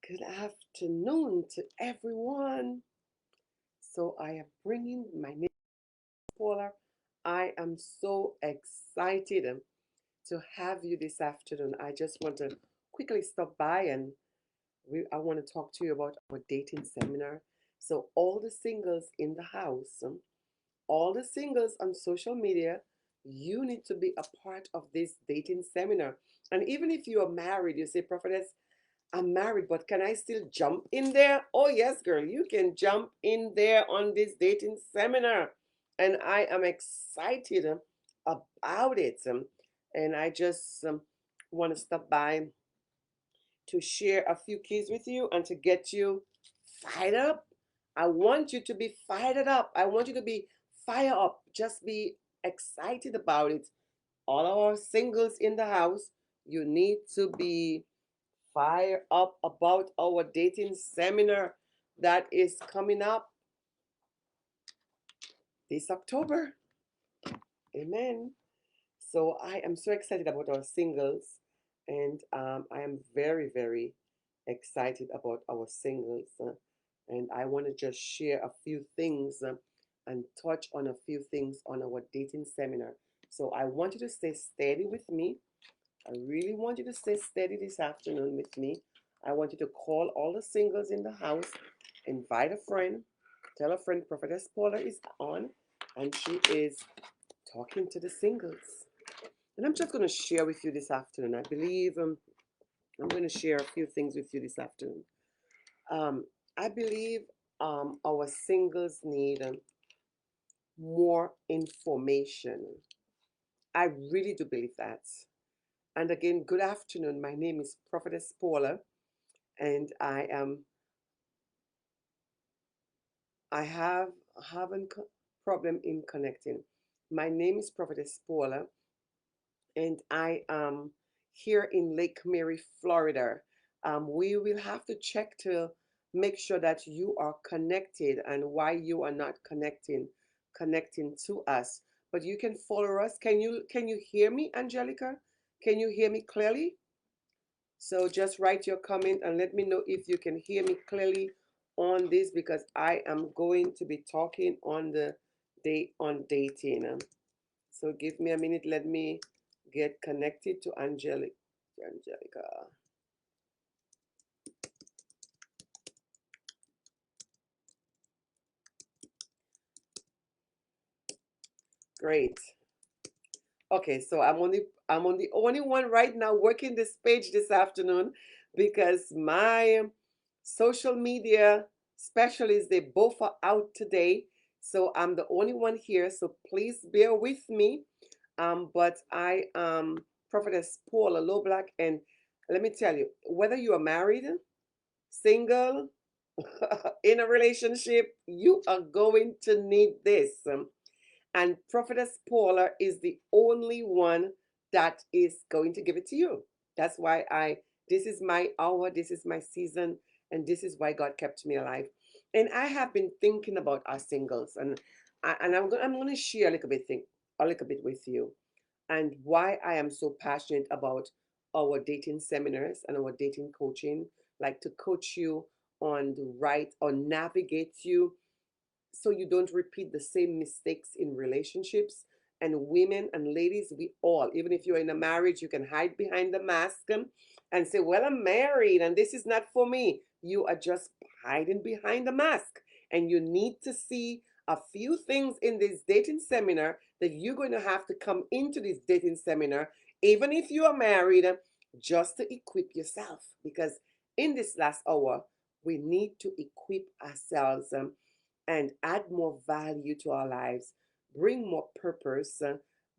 Good afternoon to everyone. So I am bringing my name Paula. I am so excited to have you this afternoon. I just want to quickly stop by and I want to talk to you about our dating seminar. So all the singles in the house, all the singles on social media, you need to be a part of this dating seminar. And even if you are married, you say, Prophetess, I'm married, but can I still jump in there? Oh, yes, girl, you can jump in there on this dating seminar. And I am excited about it. And I just want to stop by to share a few keys with you and to get you fired up. I want you to be fired up. I want you to be fired up. Just be excited about it. All our singles in the house, you need to be fire up about our dating seminar that is coming up this October. Amen. So I am so excited about our singles, and I am very, very excited about our singles. And I want to just share a few things and touch on a few things on our dating seminar. So I want you to stay steady with me. I really want you to stay steady this afternoon with me. I want you to call all the singles in the house, invite a friend, tell a friend Prophetess Paula is on, and she is talking to the singles. And I'm just going to share with you this afternoon. I believe I'm going to share a few things with you this afternoon. I believe our singles need more information. I really do believe that. And again, good afternoon. My name is Prophetess Paula, and I have a problem in connecting. My name is Prophetess Paula, and I am here in Lake Mary, Florida. We will have to check to make sure that you are connected and why you are not connecting to us. But you can follow us. Can you hear me, Angelica? Can you hear me clearly? So just write your comment and let me know if you can hear me clearly on this because I am going to be talking on the day on dating. So give me a minute. Let me get connected to Angelica. Great. Okay, so I'm on the only one right now working this page this afternoon because my social media specialists they both are out today. So I'm the only one here. So please bear with me. But I am Prophetess Paula Loblack, and let me tell you, whether you are married, single, in a relationship, you are going to need this. And Prophetess Paula is the only one that is going to give it to you. That's why this is my hour, this is my season, and this is why God kept me alive. And I have been thinking about our singles, and I'm going to share a little bit with you, and why I am so passionate about our dating seminars and our dating coaching, like to coach you on the right or navigate you so you don't repeat the same mistakes in relationships. And women and ladies, we all, even if you're in a marriage, you can hide behind the mask and say, well, I'm married and this is not for me. You are just hiding behind the mask. And you need to see a few things in this dating seminar that you're going to have to come into this dating seminar, even if you are married, just to equip yourself. Because in this last hour, we need to equip ourselves and add more value to our lives, bring more purpose,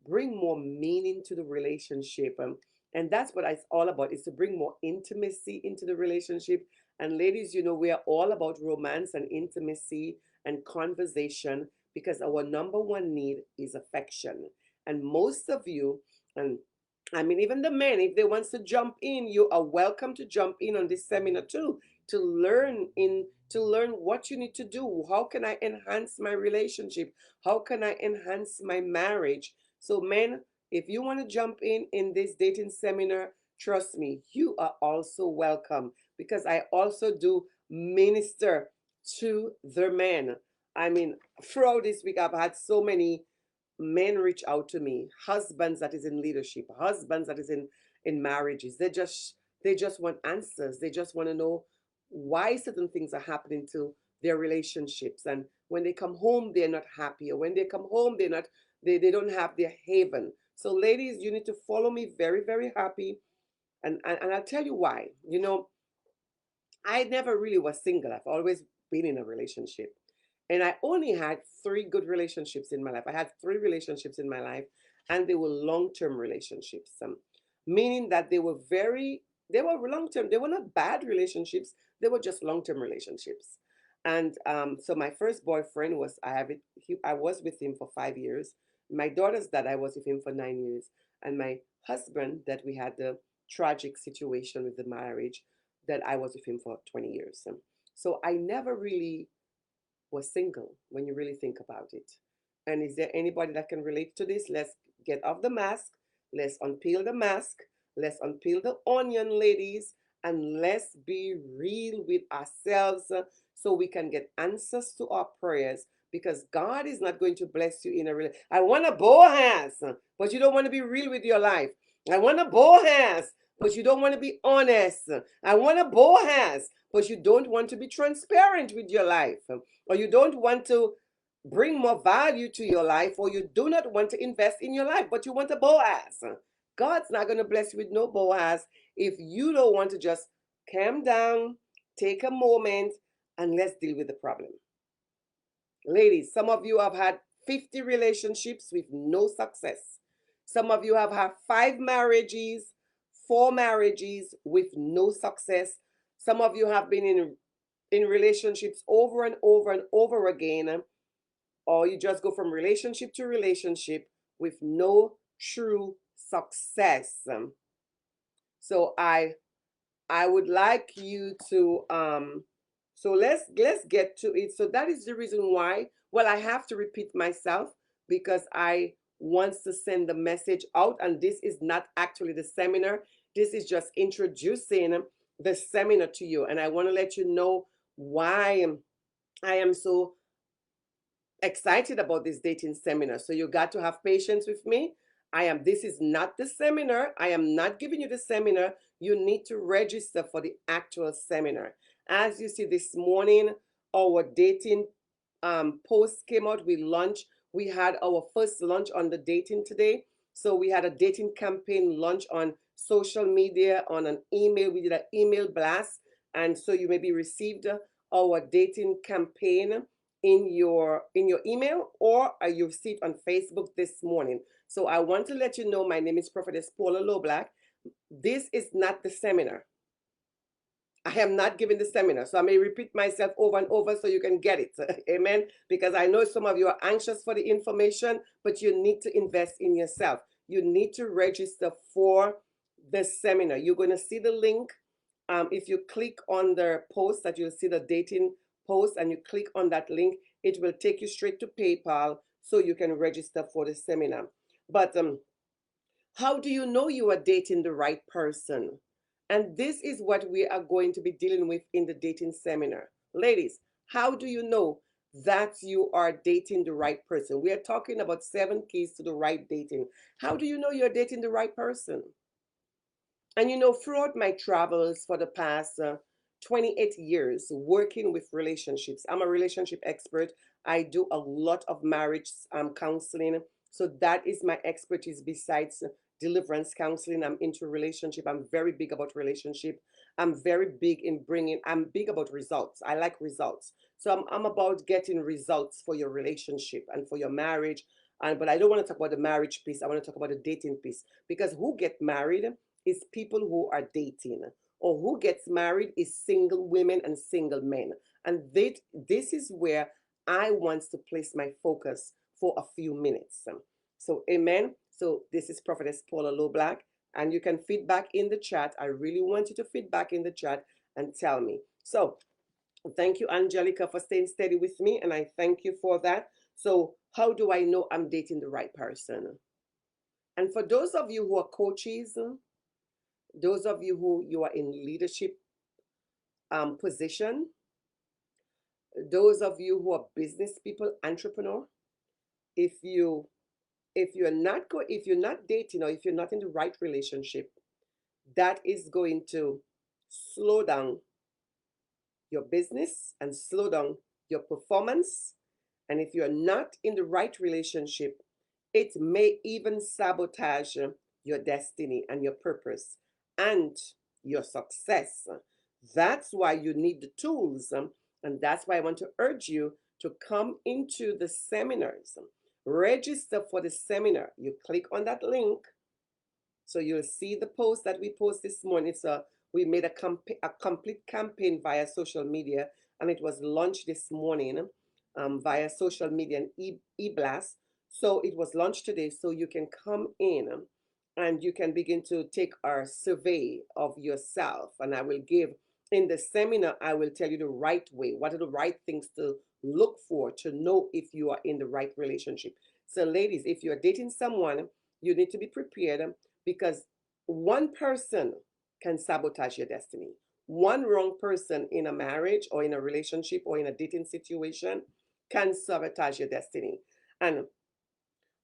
bring more meaning to the relationship. And that's what it's all about, is to bring more intimacy into the relationship. And ladies, we are all about romance and intimacy and conversation because our number one need is affection. And most of you, and I mean, even the men, if they want to jump in, you are welcome to jump in on this seminar too, to learn what you need to do. How can I enhance my relationship? How can I enhance my marriage? So men, if you want to jump in this dating seminar, trust me, you are also welcome. because I also do minister to the men. I mean, throughout this week, I've had so many men reach out to me, husbands that is in leadership, husbands that is in marriages. They just want answers. They just want to know why certain things are happening to their relationships. And when they come home, they're not happy. Or when they come home, they don't have their haven. So ladies, you need to follow me, very, very happy. And I'll tell you why. I never really was single. I've always been in a relationship. And I only had three good relationships in my life. I had three relationships in my life, and they were long-term relationships. Meaning that they were long-term. They were not bad relationships. They were just long-term relationships. And so my first boyfriend I was with him for 5 years. My daughter's dad, I was with him for 9 years. And my husband, that we had the tragic situation with the marriage, that I was with him for 20 years. So I never really was single when you really think about it. And is there anybody that can relate to this? Let's get off the mask. Let's unpeel the mask. Let's unpeel the onion, ladies, and let's be real with ourselves so we can get answers to our prayers, because God is not going to bless you in a real. I want a Boaz, but you don't want to be real with your life. I want a Boaz, but you don't want to be honest. I want a Boaz, but you don't want to be transparent with your life, or you don't want to bring more value to your life, or you do not want to invest in your life, but you want a Boaz. God's not going to bless you with no Boaz if you don't want to just calm down, take a moment, and let's deal with the problem. Ladies, some of you have had 50 relationships with no success. Some of you have had 5 marriages, 4 marriages with no success. Some of you have been in relationships over and over and over again, or you just go from relationship to relationship with no true success. So I would like you to so let's get to it. So that is the reason why, well, I have to repeat myself because I want to send the message out, and this is not actually the seminar. This is just introducing the seminar to you, and I want to let you know why I am so excited about this dating seminar. So you got to have patience with me. This is not the seminar. I am not giving you the seminar. You need to register for the actual seminar. As you see this morning, our dating post came out. We had our first launch on the dating today. So we had a dating campaign launch on social media, on an email. We did an email blast. And so you maybe received our dating campaign in your email, or you see it on Facebook this morning. So I want to let you know my name is Prophetess Paula Loblack. This is not the seminar. I am not giving the seminar. So I may repeat myself over and over so you can get it. Amen. Because I know some of you are anxious for the information, but you need to invest in yourself. You need to register for the seminar. You're going to see the link. If you click on the post, that you'll see the dating post, and you click on that link, it will take you straight to PayPal so you can register for the seminar. But how do you know you are dating the right person? And this is what we are going to be dealing with in the dating seminar. Ladies, how do you know that you are dating the right person? We are talking about 7 keys to the right dating. How do you know you're dating the right person? And throughout my travels for the past 28 years working with relationships, I'm a relationship expert. I do a lot of marriage counseling. So that is my expertise besides deliverance counseling. I'm into relationship. I'm very big about relationship. I'm big about results. I like results. So I'm about getting results for your relationship and for your marriage. But I don't want to talk about the marriage piece. I want to talk about the dating piece, because who get married is people who are dating, or who gets married is single women and single men. And this is where I want to place my focus for a few minutes. So amen. So this is Prophetess Paula Loblack, and you can feedback in the chat. I really want you to feedback in the chat and tell me. So thank you, Angelica, for staying steady with me, and I thank you for that. So how do I know I'm dating the right person? And for those of you who are coaches, those of you who you are in leadership position, those of you who are business people, entrepreneur, if you if you're not dating or if you're not in the right relationship, that is going to slow down your business and slow down your performance. And if you're not in the right relationship, it may even sabotage your destiny and your purpose and your success. That's why you need the tools. And that's why I want to urge you to come into the seminars. Register for the seminar. You click on that link. So you'll see the post that we post this morning. We made a complete campaign via social media, and it was launched this morning via social media and e-blast. So it was launched today. So you can come in and you can begin to take our survey of yourself. And I will give in the seminar, I will tell you the right way. What are the right things to look for to know if you are in the right relationship? So, ladies, if you're dating someone, you need to be prepared because one person can sabotage your destiny. One wrong person in a marriage or in a relationship or in a dating situation can sabotage your destiny. And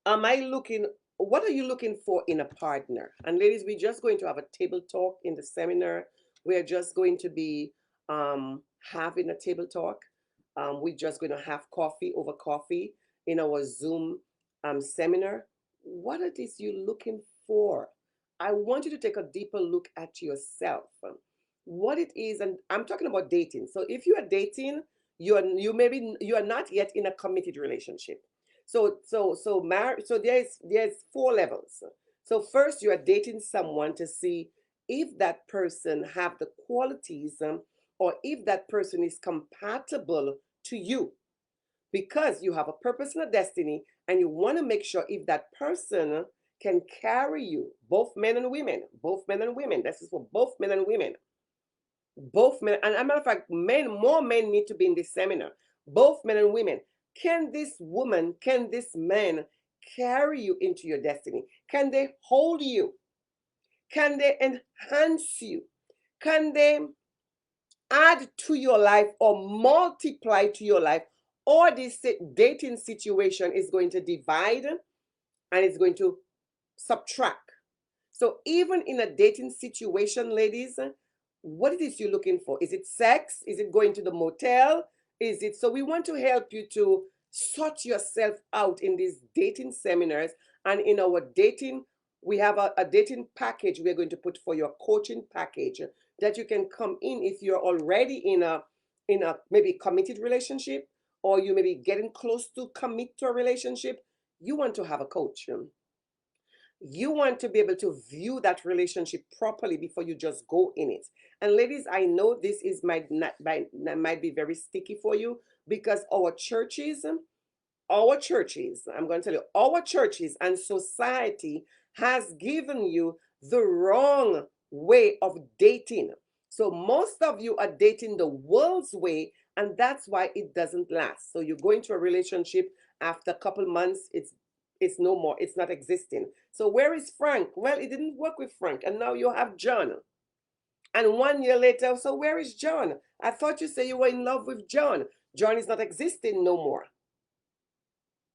am I looking, what are you looking for in a partner? And ladies, we're just going to have a table talk in the seminar. We're just going to be having a table talk. We're just going to have coffee over coffee in our Zoom seminar. What it is you looking for? I want you to take a deeper look at yourself. What it is, and I'm talking about dating. So if you are dating, you are not yet in a committed relationship. So there's four levels. So first you are dating someone to see if that person have the qualities or if that person is compatible to you, because you have a purpose and a destiny, and you want to make sure if that person can carry you, both men and women. This is for both men and women. Both men, and as a matter of fact, more men need to be in this seminar. Both men and women. Can this woman, can this man carry you into your destiny? Can they hold you? Can they enhance you? Can they add to your life or multiply to your life? Or this dating situation is going to divide and it's going to subtract. So even in a dating situation, ladies, what it is you're looking for? Is it sex? Is it going to the motel? Is it, so we want to help you to sort yourself out in these dating seminars. And in our dating, we have a dating package we're going to put for your coaching package that you can come in if you're already in a maybe committed relationship, or you may be getting close to commit to a relationship. You want to have a coach. You want to be able to view that relationship properly before you just go in it. And ladies, I know this is might be very sticky for you, because our churches, I'm going to tell you, our churches and society has given you the wrong way of dating. So most of you are dating the world's way, and that's why it doesn't last. So you go into a relationship, after a couple months, it's no more, it's not existing. So where is Frank? Well, it didn't work with Frank, and now you have John. And 1 year later, so where is John? I thought you said you were in love with John. John is not existing no more.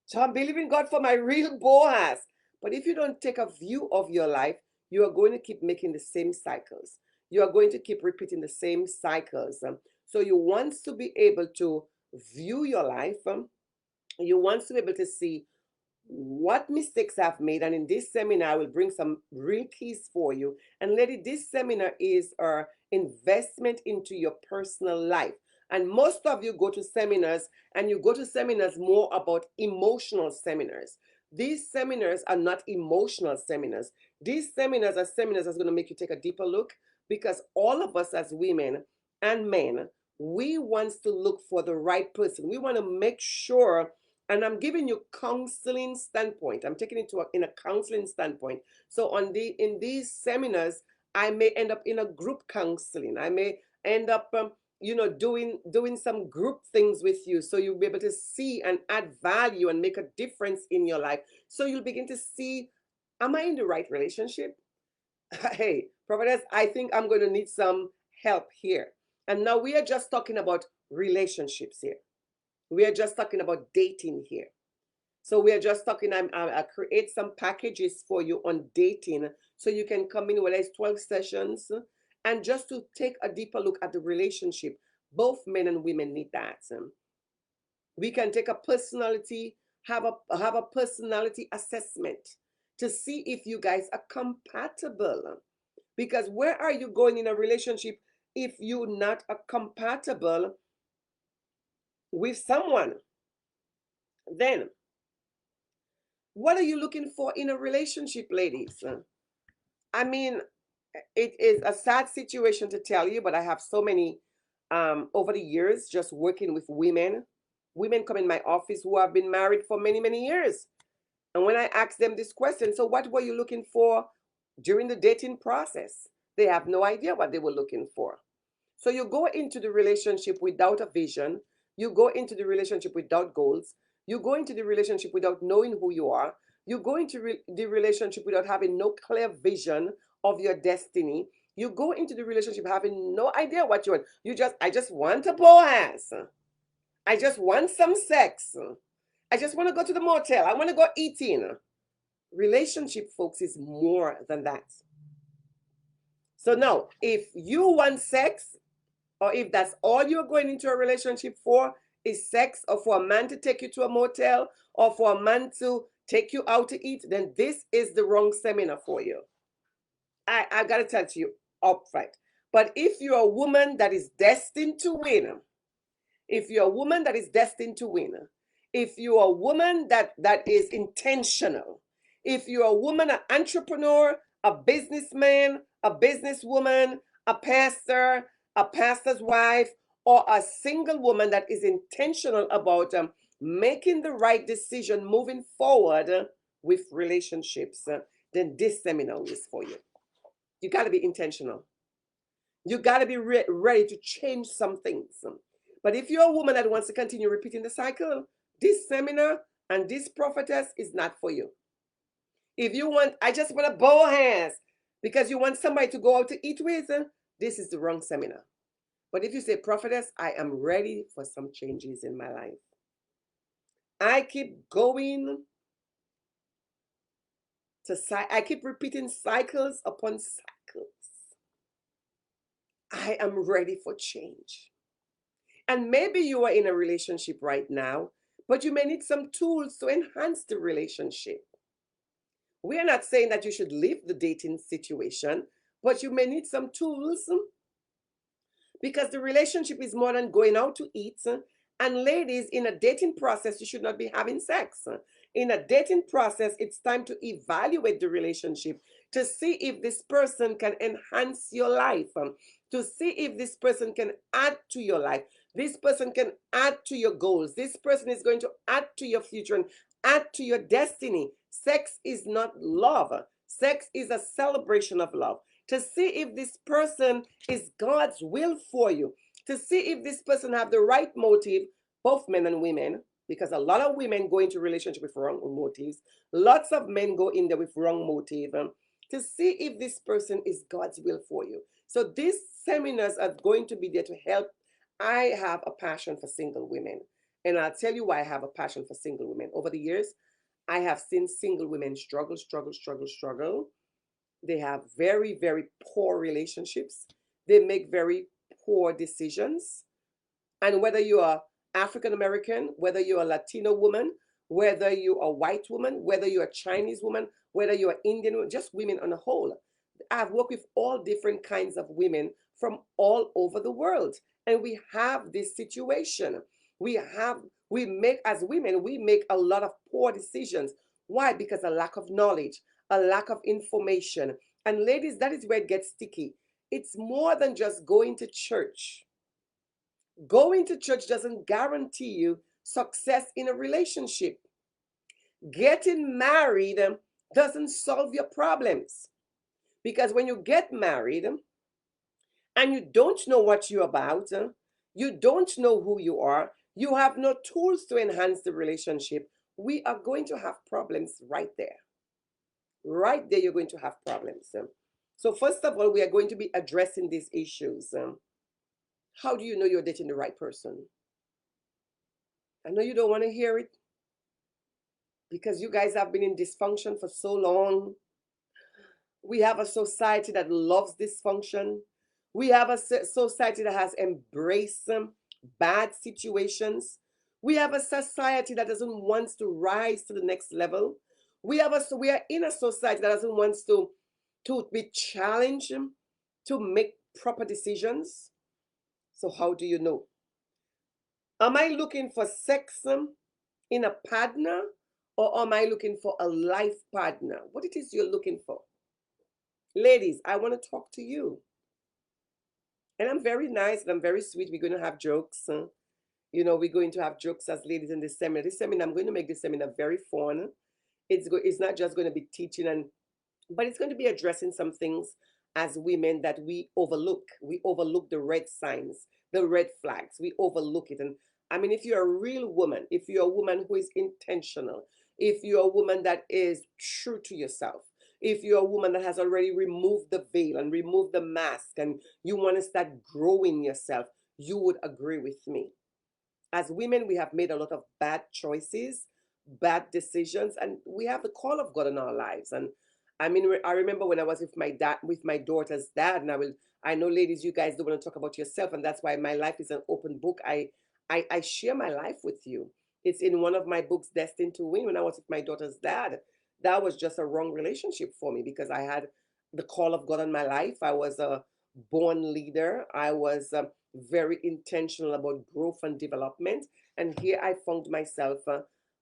So I'm believing God for my real Boaz. But if you don't take a view of your life, you are going to keep making the same cycles. You are going to keep repeating the same cycles. So you want to be able to view your life. You want to be able to see what mistakes I've made. And in this seminar, I will bring some real keys for you. And lady, this seminar is our investment into your personal life. And most of you go to seminars, and you go to seminars more about emotional seminars. These seminars are not emotional seminars. These seminars are seminars that's going to make you take a deeper look, because all of us as women and men, we want to look for the right person. We want to make sure, and I'm giving you counseling standpoint. I'm taking it in a counseling standpoint. So in these seminars, I may end up in a group counseling. I may end up doing some group things with you, so you'll be able to see and add value and make a difference in your life. So you'll begin to see, am I in the right relationship? Hey, prophetess, I think I'm going to need some help here. And now we are just talking about relationships here. We are just talking about dating here. So we are just talking, I create some packages for you on dating so you can come in, whether it's 12 sessions, and just to take a deeper look at the relationship. Both men and women need that. We can take a personality, have a personality assessment to see if you guys are compatible. Because where are you going in a relationship if you're not a compatible with someone? Then what are you looking for in a relationship, ladies? I mean, it is a sad situation to tell you, but I have so many over the years just working with women come in my office who have been married for many, many years. And when I ask them this question, so what were you looking for during the dating process? They have no idea what they were looking for. So you go into the relationship without a vision, you go into the relationship without goals, you go into the relationship without knowing who you are, you go into the relationship without having no clear vision of your destiny. You go into the relationship having no idea what you want. I just want a Boaz. I just want some sex. I just want to go to the motel. I want to go eating. Relationship, folks, is more than that. So now, if you want sex, or if that's all you're going into a relationship for is sex, or for a man to take you to a motel, or for a man to take you out to eat, then this is the wrong seminar for you. I gotta tell to you upfront. But if you're a woman that is destined to win, if you're a woman that is destined to win, if you're a woman that is intentional, if you're a woman, an entrepreneur, a businessman, a businesswoman, a pastor's wife, or a single woman that is intentional about making the right decision moving forward with relationships, then this seminar is for you. You got to be intentional. You got to be ready to change some things. But if you're a woman that wants to continue repeating the cycle, this seminar and this prophetess is not for you. If you want, I just want to Boaz because you want somebody to go out to eat with, this is the wrong seminar. But if you say, prophetess, I am ready for some changes in my life. I keep going I keep repeating cycles upon cycles. I am ready for change. And maybe you are in a relationship right now, but you may need some tools to enhance the relationship. We are not saying that you should leave the dating situation, but you may need some tools because the relationship is more than going out to eat. And ladies, in a dating process, you should not be having sex. In a dating process, it's time to evaluate the relationship to see if this person can enhance your life, to see if this person can add to your life. This person can add to your goals. This person is going to add to your future and add to your destiny. Sex is not love. Sex is a celebration of love. To see if this person is God's will for you, to see if this person have the right motive, both men and women, because a lot of women go into relationship with wrong motives. Lots of men go in there with wrong motive. To see if this person is God's will for you. So these seminars are going to be there to help. I have a passion for single women. And I'll tell you why I have a passion for single women. Over the years, I have seen single women struggle, struggle, struggle, struggle. They have very, very poor relationships. They make very poor decisions. And whether you are African American, whether you're a Latino woman, whether you're a white woman, whether you're a Chinese woman, whether you're Indian woman, just women on a whole. I've worked with all different kinds of women from all over the world. And we have this situation. We make, as women, we make a lot of poor decisions. Why? Because a lack of knowledge, a lack of information. And ladies, that is where it gets sticky. It's more than just going to church. Going to church doesn't guarantee you success in a relationship. Getting married doesn't solve your problems. Because when you get married and you don't know what you're about, you don't know who you are, you have no tools to enhance the relationship, we are going to have problems right there. Right there, you're going to have problems. So first of all, we are going to be addressing these issues. How do you know you're dating the right person? I know you don't want to hear it because you guys have been in dysfunction for so long. We have a society that loves dysfunction. We have a society that has embraced bad situations. We have a society that doesn't want to rise to the next level. We are in a society that doesn't want to be challenged, to make proper decisions. So how do you know? Am I looking for sex in a partner, or am I looking for a life partner? What it is you're looking for? Ladies, I want to talk to you. And I'm very nice and I'm very sweet. We're going to have jokes. We're going to have jokes as ladies in this seminar. This seminar, I'm going to make this seminar very fun. It's not just going to be teaching, but it's going to be addressing some things as women that we overlook. We overlook the red signs, the red flags. We overlook it. And I mean, if you're a real woman, if you're a woman who is intentional, if you're a woman that is true to yourself, if you're a woman that has already removed the veil and removed the mask and you want to start growing yourself, you would agree with me. As women, we have made a lot of bad choices, bad decisions, and we have the call of God in our lives. And I mean, I remember when I was with my dad, with my daughter's dad, and I know, ladies, you guys don't want to talk about yourself, and that's why my life is an open book. I share my life with you. It's in one of my books, Destined to Win. When I was with my daughter's dad, that was just a wrong relationship for me because I had the call of God on my life. I was a born leader. I was very intentional about growth and development. And here I found myself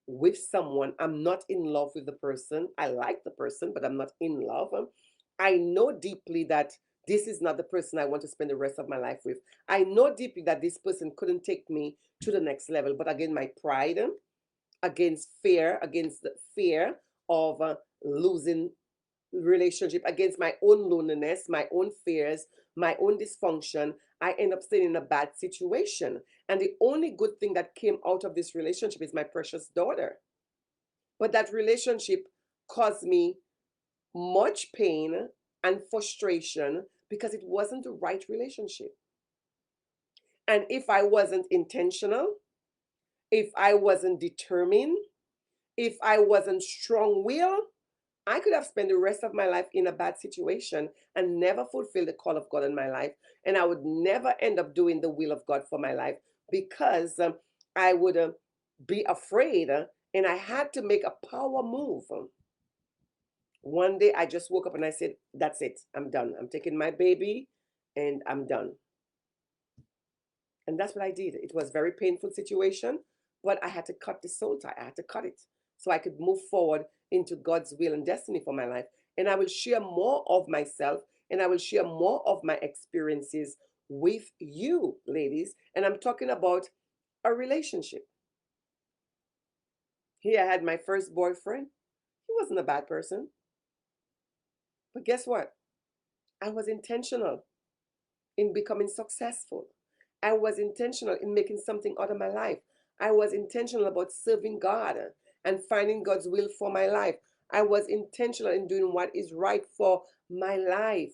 with someone. I'm not in love with the person. I like the person, but I'm not in love. I know deeply that this is not the person I want to spend the rest of my life with. I know deeply that this person couldn't take me to the next level. But again, my pride, against the fear of losing relationship, against my own loneliness, my own fears, my own dysfunction, I end up staying in a bad situation. And the only good thing that came out of this relationship is my precious daughter. But that relationship caused me much pain and frustration because it wasn't the right relationship. And if I wasn't intentional, if I wasn't determined, if I wasn't strong willed, I could have spent the rest of my life in a bad situation and never fulfill the call of God in my life. And I would never end up doing the will of God for my life because I would be afraid and I had to make a power move. One day I just woke up and I said, that's it. I'm done. I'm taking my baby and I'm done. And that's what I did. It was a very painful situation, but I had to cut the soul tie. I had to cut it so I could move forward into God's will and destiny for my life. And I will share more of myself and I will share more of my experiences with you, ladies. And I'm talking about a relationship. Here I had my first boyfriend. He wasn't a bad person. But guess what? I was intentional in becoming successful. I was intentional in making something out of my life. I was intentional about serving God and finding God's will for my life. I was intentional in doing what is right for my life.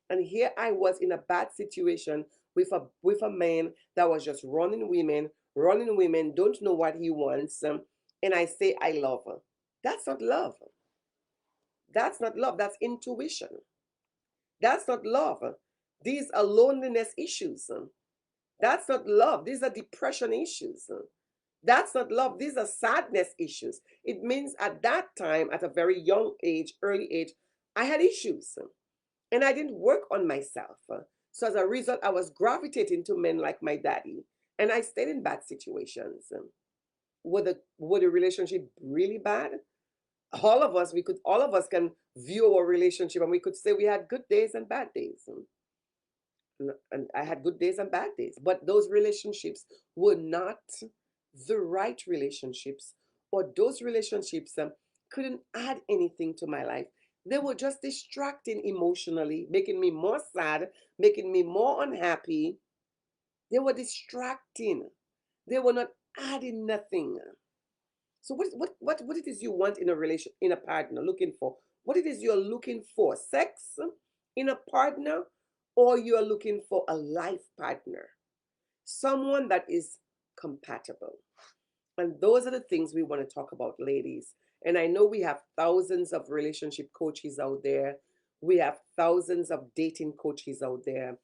And here I was in a bad situation with a man that was just running women, don't know what he wants. And I say I love her. That's not love. That's not love. That's intuition. That's not love. These are loneliness issues. That's not love. These are depression issues. That's not love. These are sadness issues. It means at that time, at a very young age, early age, I had issues and I didn't work on myself. So as a result, I was gravitating to men like my daddy and I stayed in bad situations. Were the relationship really bad? All of us can view our relationship and we could say we had good days and bad days. And I had good days and bad days, but those relationships were not the right relationships, or those relationships couldn't add anything to my life. They were just distracting emotionally, making me more sad, making me more unhappy. They were distracting. They were not adding nothing. So what it is you want in a relation, in a partner, looking for? What it is you're looking for? Sex in a partner, or you're looking for a life partner? someone that is compatible. And those are the things we want to talk about, ladies. And I know we have thousands of relationship coaches out there. We have thousands of dating coaches out there.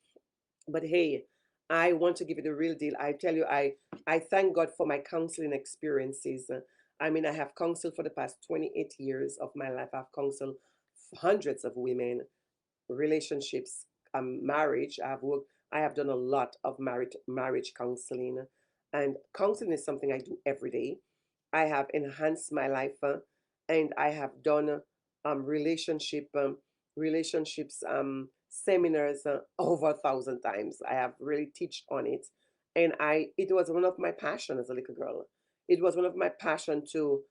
But hey, I want to give you the real deal. I tell you, I thank God for my counseling experiences. I mean, I have counseled for the past 28 years of my life. I've counseled hundreds of women, relationships, marriage. I have done a lot of marriage counseling, and counseling is something I do every day. I have enhanced my life, and I have done relationships seminars over 1,000 times. I have really teached on it, and I it was one of my passion as a little girl. It was one of my passion to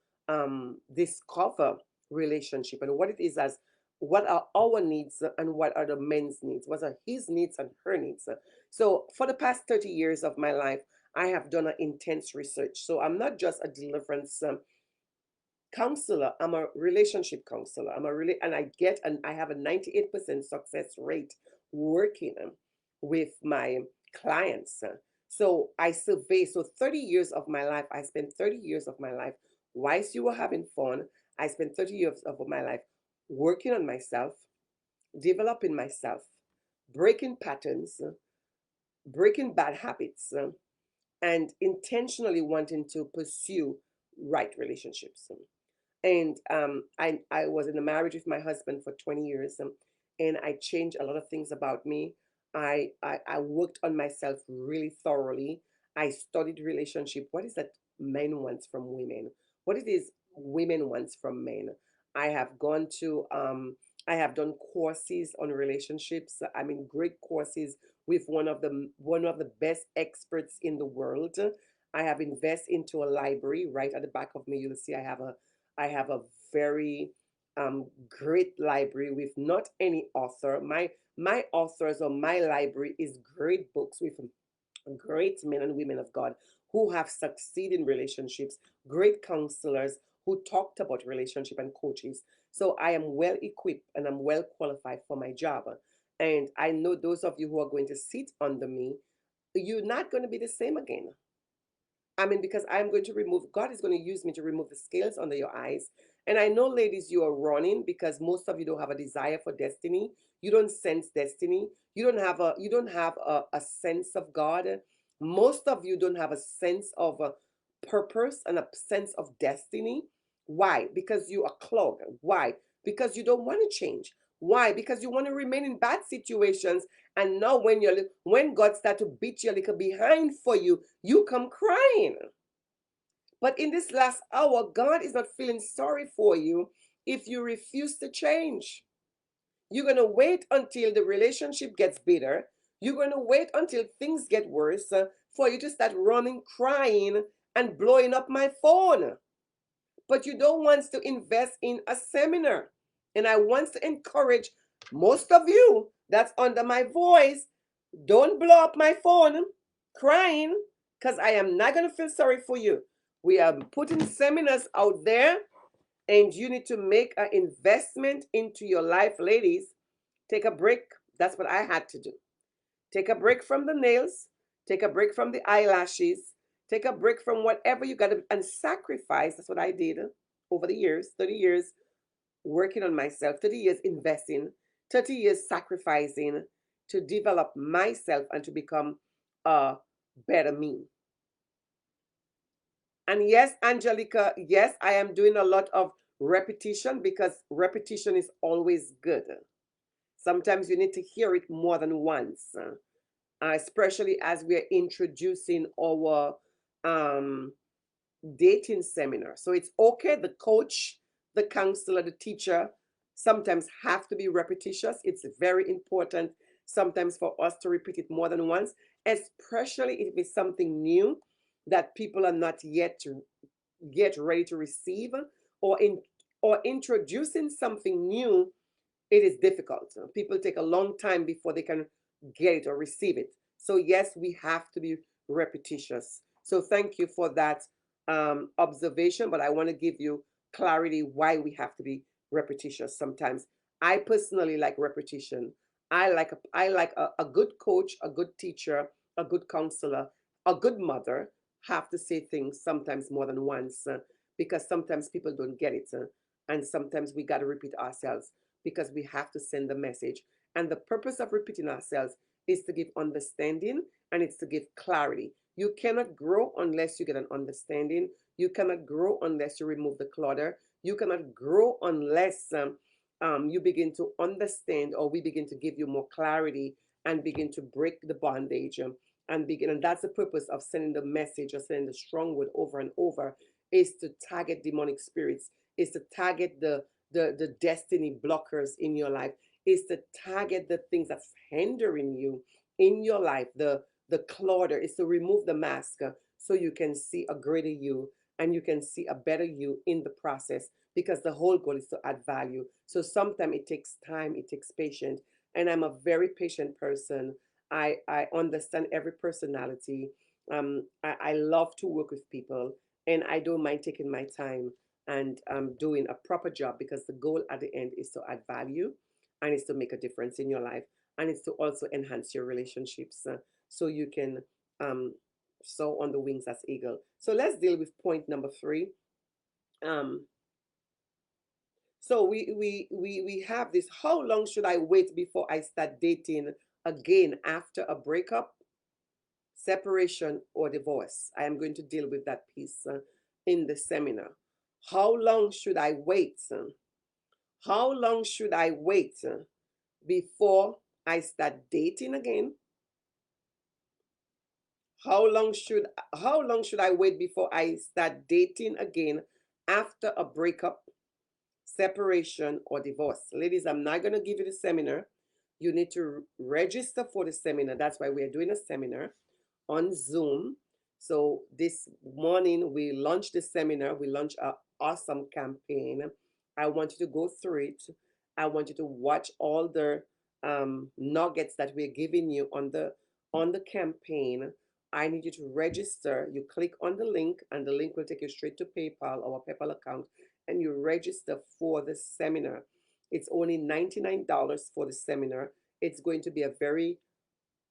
discover relationship and what it is as what are our needs and what are the men's needs, what are his needs and her needs. So for the past 30 years of my life, I have done an intense research. So I'm not just a deliverance counselor, I'm a relationship counselor. And I have a 98% success rate working with my clients. So I survey, so 30 years of my life, I spent 30 years of my life whilst you were having fun. I spent 30 years of my life working on myself, developing myself, breaking patterns, breaking bad habits, and intentionally wanting to pursue right relationships. And I was in a marriage with my husband for 20 years, and I changed a lot of things about me. I worked on myself really thoroughly. I studied relationship. What is that men wants from women? What it is women wants from men? I have gone to I have done courses on relationships. I mean, great courses with one of the best experts in the world. I have invested into a library. Right at the back of me, you'll see I have a very great library with not any author. My authors or my library is great books with great men and women of God who have succeeded in relationships, great counselors who talked about relationship and coaches. So I am well equipped and I'm well qualified for my job. And I know those of you who are going to sit under me, you're not going to be the same again. I mean, because I'm going to remove, God is going to use me to remove the scales under your eyes. And I know, ladies, you are running because most of you don't have a desire for destiny. You don't sense destiny. You don't have a sense of God. Most of you don't have a sense of purpose and a sense of destiny. Why? Because you are clogged. Why? Because you don't want to change. Why? Because you want to remain in bad situations, and now when God start to beat your little behind for you, you come crying. But in this last hour, God is not feeling sorry for you if you refuse to change. You're going to wait until the relationship gets bitter. You're going to wait until things get worse for you to start running, crying, and blowing up my phone. But you don't want to invest in a seminar. And I want to encourage most of you that's under my voice, don't blow up my phone crying because I am not going to feel sorry for you. We are putting seminars out there and you need to make an investment into your life, ladies. Take a break. That's what I had to do. Take a break from the nails, take a break from the eyelashes, take a break from whatever you got to, and sacrifice. That's what I did over the years, 30 years working on myself, 30 years investing, 30 years sacrificing to develop myself and to become a better me. And yes, Angelica, yes, I am doing a lot of repetition because repetition is always good. Sometimes you need to hear it more than once, especially as we're introducing our um, dating seminar. So it's okay, the coach, the counselor, the teacher sometimes have to be repetitious. It's very important sometimes for us to repeat it more than once, especially if it's something new that people are not yet ready to receive, or in or introducing something new. It is difficult. People take a long time before they can get it or receive it. So yes, we have to be repetitious. So thank you for that observation, but I want to give you clarity why we have to be repetitious sometimes. I personally like repetition. I like a good coach, a good teacher, a good counselor a good mother have to say things sometimes more than once, because sometimes people don't get it, and sometimes we got to repeat ourselves because we have to send the message. And the purpose of repeating ourselves is to give understanding, and it's to give clarity. You cannot grow unless you get an understanding. You cannot grow unless you remove the clutter. You cannot grow unless you begin to understand, or we begin to give you more clarity and begin to break the bondage, and begin. And that's the purpose of sending the message or sending the strong word over and over, is to target demonic spirits, is to target the destiny blockers in your life, is to target the things that's hindering you in your life, the clutter, is to remove the mask, so you can see a greater you, and you can see a better you in the process, because the whole goal is to add value. So sometimes it takes time, it takes patience, and I'm a very patient person. I understand every personality. I love to work with people, and I don't mind taking my time and doing a proper job, because the goal at the end is to add value, and it's to make a difference in your life, and it's to also enhance your relationships, so you can um, soar on the wings as eagle. So let's deal with point number three. Um, so we have this. How long should I wait before I start dating again after a breakup, separation, or divorce? I am going to deal with that piece in the seminar. How long should I wait? How long should I wait before I start dating again? How long should how long should I wait before I start dating again after a breakup, separation, or divorce? Ladies, I'm not going to give you the seminar. You need to register for the seminar. That's why we're doing a seminar on Zoom. So this morning we launched the seminar. We launched an awesome campaign. I want you to go through it. I want you to watch all the nuggets that we're giving you on the campaign. I need you to register. You click on the link, and the link will take you straight to PayPal, our PayPal account, and you register for the seminar. It's only $99 for the seminar. It's going to be a very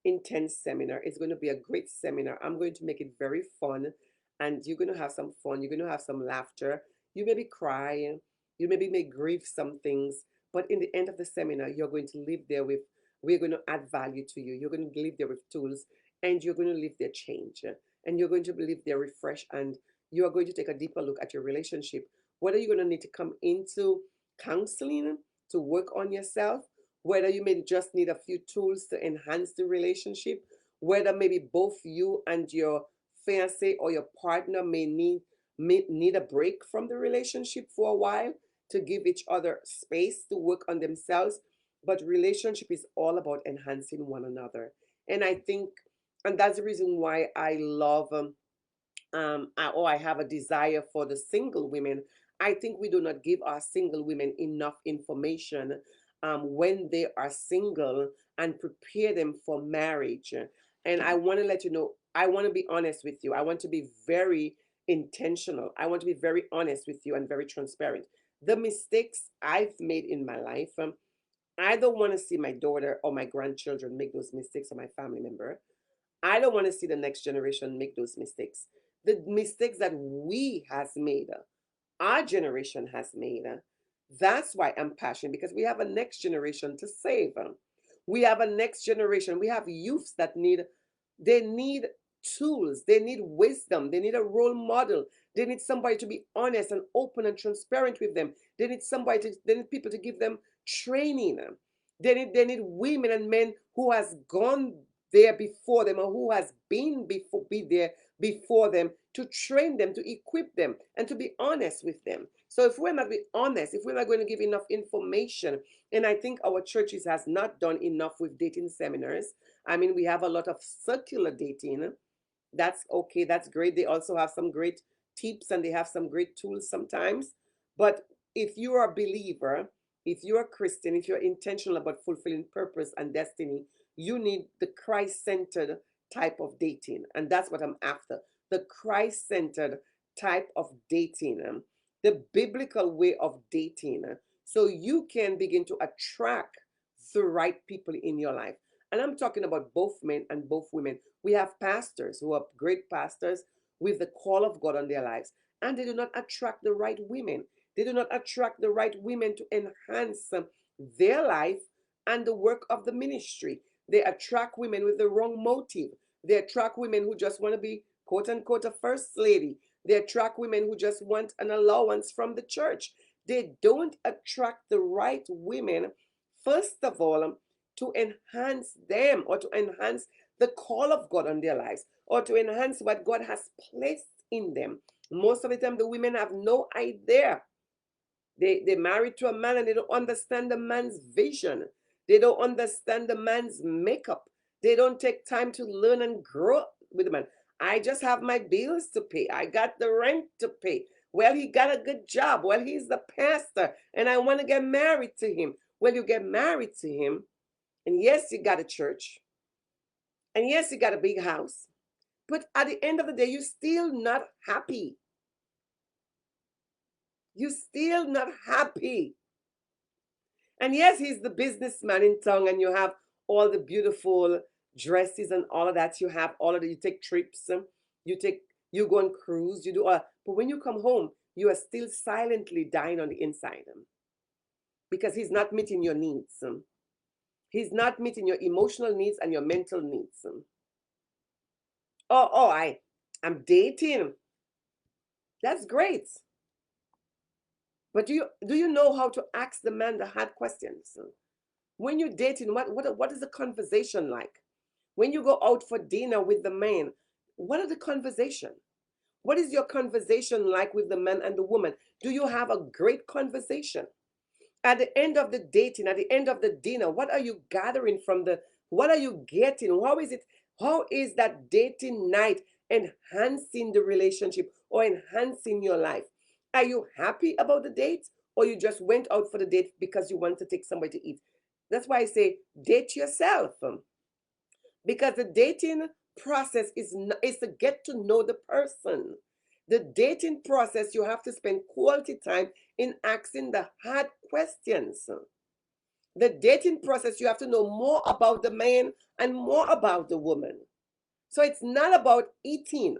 intense seminar. It's going to be a great seminar. I'm going to make it very fun, and you're going to have some fun. You're going to have some laughter. You maybe cry. You maybe may grieve some things, but in the end of the seminar, you're going to live there with, we're going to add value to you. You're going to live there with tools, and you're going to live there change, and you're going to live there refresh, and you are going to take a deeper look at your relationship. Whether you're going to need to come into counseling to work on yourself, whether you may just need a few tools to enhance the relationship, whether maybe both you and your fiance or your partner may need a break from the relationship for a while to give each other space to work on themselves. But relationship is all about enhancing one another. And I think, and that's the reason why I love or I have a desire for the single women. I think we do not give our single women enough information when they are single, and prepare them for marriage. And I want to let you know, I want to be honest with you. I want to be very intentional. I want to be very honest with you and very transparent. The mistakes I've made in my life, I don't want to see my daughter or my grandchildren make those mistakes, or my family member. I don't want to see the next generation make those mistakes. The mistakes that we has made, our generation has made. That's why I'm passionate, because we have a next generation to save. We have a next generation. We have youths that they need tools, they need wisdom, they need a role model, they need somebody to be honest and open and transparent with them. They need people to give them training. They need women and men who has gone there before them, or who has be there before them, to train them, to equip them, and to be honest with them. So if we're not be honest, if we're not going to give enough information, and I think our churches has not done enough with dating seminars. I mean, we have a lot of circular dating. That's okay, that's great. They also have some great tips, and they have some great tools sometimes. But if you are a believer, if you're a Christian, if you're intentional about fulfilling purpose and destiny, you need the Christ centered type of dating. And that's what I'm after, the Christ centered type of dating, the biblical way of dating, so you can begin to attract the right people in your life. And I'm talking about both men and both women. We have pastors who are great pastors with the call of God on their lives, and they do not attract the right women. They do not attract the right women to enhance their life and the work of the ministry. They attract women with the wrong motive. They attract women who just want to be, quote unquote, a first lady. They attract women who just want an allowance from the church. They don't attract the right women, first of all, to enhance them or to enhance the call of God on their lives or to enhance what God has placed in them. Most of the time, the women have no idea. They married to a man and they don't understand the man's vision. They don't understand the man's makeup. They don't take time to learn and grow with the man. I just have my bills to pay. I got the rent to pay. Well, he got a good job. Well, he's the pastor and I want to get married to him. Well, you get married to him, and yes, you got a church, and yes, you got a big house. But at the end of the day, you're still not happy. You're still not happy. And yes, he's the businessman in town, and you have all the beautiful dresses and all of that. You have all of it. You take trips, you take you go on cruise, you do all. But when you come home, you are still silently dying on the inside because he's not meeting your needs. He's not meeting your emotional needs and your mental needs. I'm dating. That's great. But do you know how to ask the man the hard questions? When you're dating, what is the conversation like? When you go out for dinner with the man, what are the conversation? What is your conversation like with the man and the woman? Do you have a great conversation? At the end of the dating, at the end of the dinner, what are you gathering from what are you getting? How is that dating night enhancing the relationship or enhancing your life? Are you happy about the date, or you just went out for the date because you want to take somebody to eat? That's why I say date yourself, because the dating process is to get to know the person. The dating process, you have to spend quality time in asking the hard questions. The dating process, you have to know more about the man and more about the woman. So it's not about eating.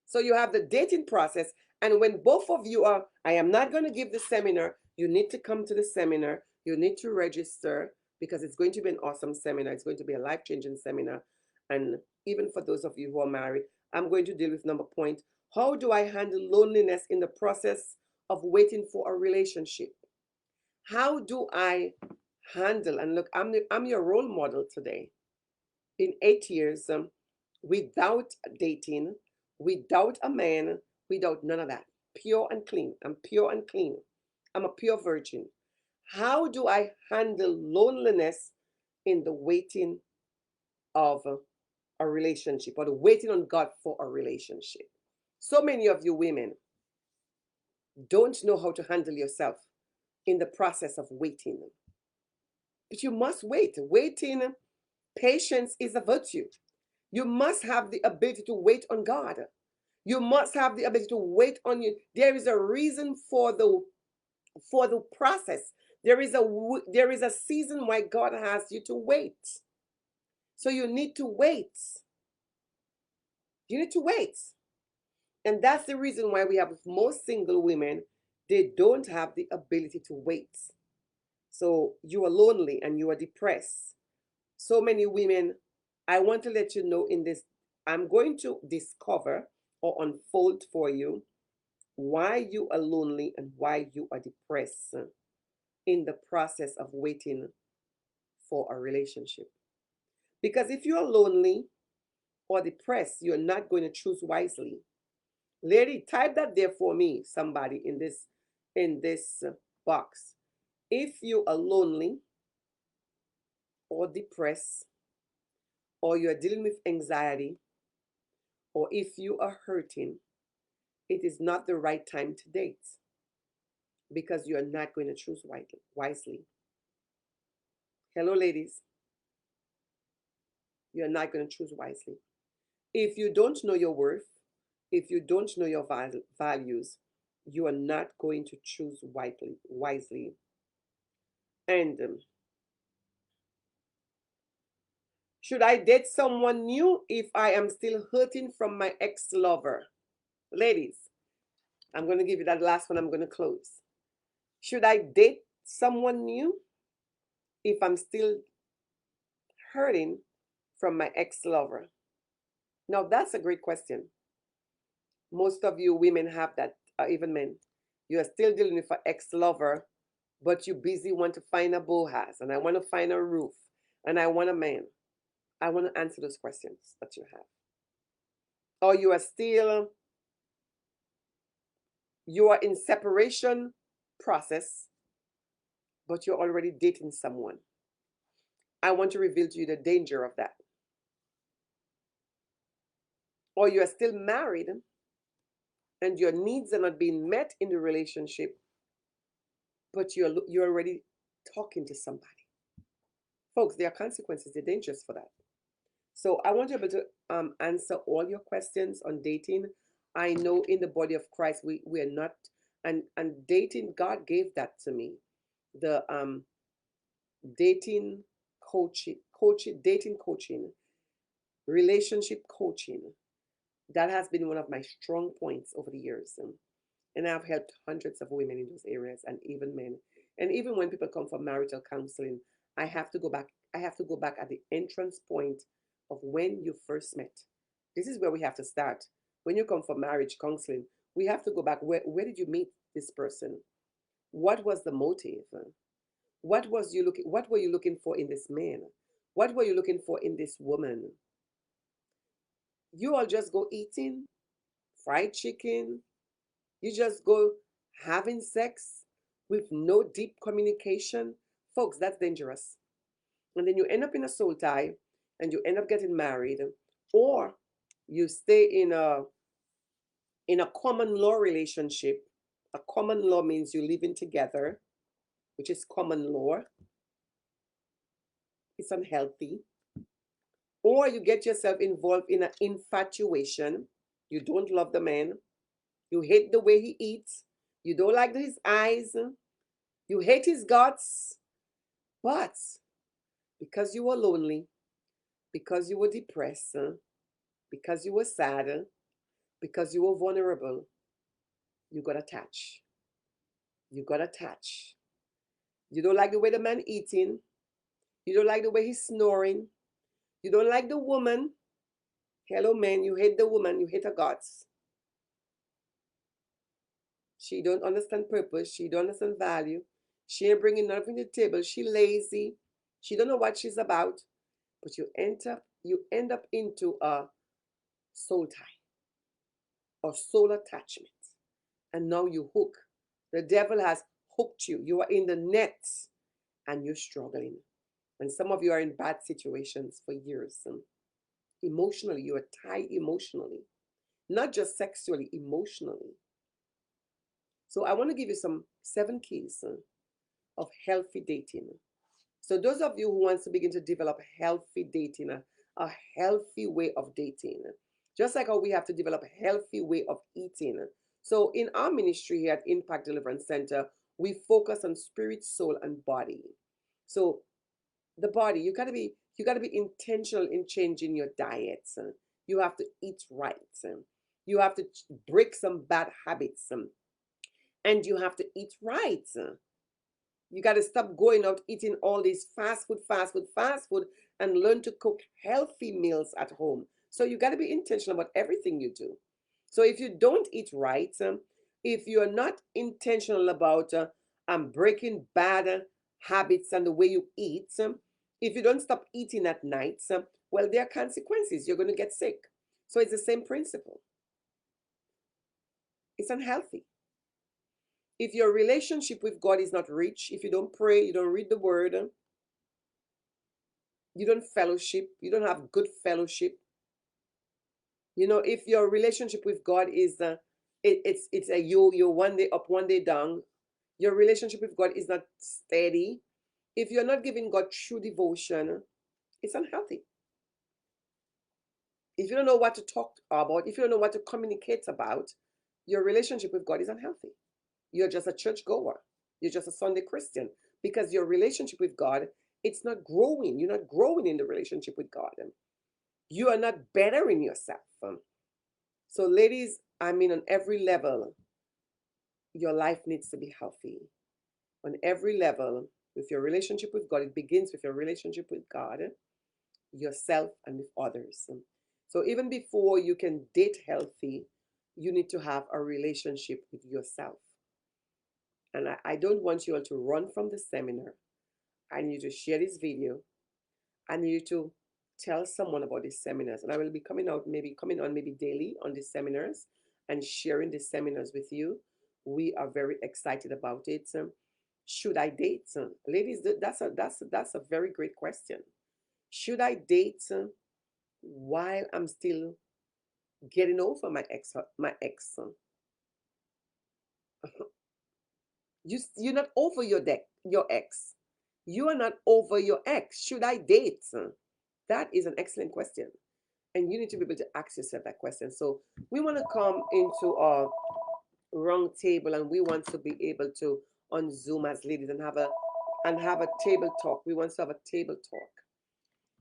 So you have the dating process, and when both of you are, I am not going to give the seminar, you need to come to the seminar, you need to register because it's going to be an awesome seminar. It's going to be a life-changing seminar. And even for those of you who are married, I'm going to deal with number point. How do I handle loneliness in the process of waiting for a relationship? How do I handle, and look, I'm your role model today. In 8 years, without dating, without a man, without none of that. Pure and clean. I'm pure and clean. I'm a pure virgin. How do I handle loneliness in the waiting of a relationship or the waiting on God for a relationship? So many of you women don't know how to handle yourself in the process of waiting. But you must wait. Waiting, patience is a virtue. You must have the ability to wait on God. You must have the ability to wait on you. There is a reason for the process. There is a season why God has you to wait. So you need to wait. You need to wait. And that's the reason why we have most single women, they don't have the ability to wait. So you are lonely and you are depressed. So many women, I want to let you know in this, I'm going to discover or unfold for you why you are lonely and why you are depressed in the process of waiting for a relationship. Because if you are lonely or depressed, you're not going to choose wisely. Lady, type that there for me, somebody in this box. If you are lonely or depressed, or you are dealing with anxiety, or if you are hurting, it is not the right time to date because you are not going to choose wisely. Hello, ladies. You're not going to choose wisely. If you don't know your worth, if you don't know your values, you are not going to choose wisely. And Should I date someone new if I am still hurting from my ex-lover? Ladies, I'm going to give you that last one. I'm going to close. Should I date someone new if I'm still hurting from my ex-lover? Now, that's a great question. Most of you women have that, even men. You are still dealing with an ex-lover, but you busy want to find a Boaz, and I want to find a roof, and I want a man. I want to answer those questions that you have. Or you are still, you are in separation process, but you're already dating someone. I want to reveal to you the danger of that. Or you are still married and your needs are not being met in the relationship, but you're already talking to somebody. Folks, there are consequences. They're dangerous for that. So I want to be able to answer all your questions on dating. I know in the body of Christ we are not, and dating, God gave that to me. The dating dating coaching, relationship coaching. That has been one of my strong points over the years. And I've helped hundreds of women in those areas and even men. And even when people come for marital counseling, I have to go back. I have to go back at the entrance point of when you first met. This is where we have to start. When you come for marriage counseling, we have to go back. Where did you meet this person? What was the motive? What were you looking for in this man? What were you looking for in this woman? You all just go eating fried chicken. You just go having sex with no deep communication. Folks, that's dangerous. And then you end up in a soul tie and you end up getting married, or you stay in a common law relationship. A common law means you're living together, which is common law. It's unhealthy. Or you get yourself involved in an infatuation. You don't love the man. You hate the way he eats. You don't like his eyes. You hate his guts. But because you were lonely, because you were depressed, because you were sad, because you were vulnerable, you got attached. You got attached. You don't like the way the man eating. You don't like the way he's snoring. You don't like the woman. Hello, man. You hate the woman. You hate her guts. She don't understand purpose. She don't understand value. She ain't bringing nothing to the table. She lazy. She don't know what she's about. But you end up into a soul tie or soul attachment. And now you hook. The devil has hooked you. You are in the net and you're struggling. And some of you are in bad situations for years. And emotionally, you are tied emotionally, not just sexually, emotionally. So I want to give you some 7 keys of healthy dating. So those of you who wants to begin to develop healthy dating, a healthy way of dating, just like how we have to develop a healthy way of eating. So in our ministry here at Impact Deliverance Center, we focus on spirit, soul, and body. So the body, you gotta be intentional in changing your diet. You have to eat right. You have to break some bad habits, and you have to eat right. You got to stop going out eating all these fast food, fast food, fast food, and learn to cook healthy meals at home. So you got to be intentional about everything you do. So if you don't eat right, if you're not intentional about breaking bad habits and the way you eat, if you don't stop eating at night, well, there are consequences. You're going to get sick. So it's the same principle. It's unhealthy. If your relationship with God is not rich, if you don't pray, you don't read the word, you don't fellowship, you don't have good fellowship. If your relationship with God is it's a you're one day up, one day down. Your relationship with God is not steady. If you're not giving God true devotion, it's unhealthy. If you don't know what to talk about, if you don't know what to communicate about, your relationship with God is unhealthy. You're just a church goer. You're just a Sunday Christian because your relationship with God It's not growing. You're not growing in the relationship with God. You are not bettering yourself. So, ladies, I mean, on every level, your life needs to be healthy. On every level, with your relationship with God, it begins with your relationship with God, yourself, and with others. So, even before you can date healthy, you need to have a relationship with yourself. And I don't want you all to run from the seminar. I need you to share this video. I need you to tell someone about these seminars. And I will be coming on maybe daily on these seminars and sharing these seminars with you. We are very excited about it. Should I date? Ladies, that's a very great question. Should I date while I'm still getting over my ex? You're not over your ex. You are not over your ex. Should I date? That is an excellent question. And you need to be able to ask yourself that question. So we want to come into a round table, and we want to be able to on Zoom as ladies and have a table talk. We want to have a table talk.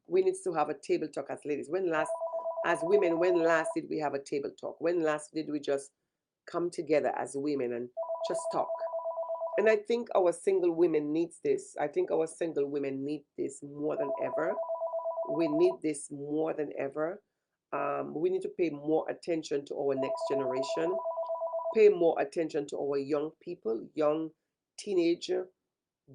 We need to have a table talk as ladies. As women, when last did we have a table talk? When last did we just come together as women and just talk? And I think our single women needs this. I think our single women need this more than ever. We need this more than ever. We need to pay more attention to our next generation, pay more attention to our young people, young teenager,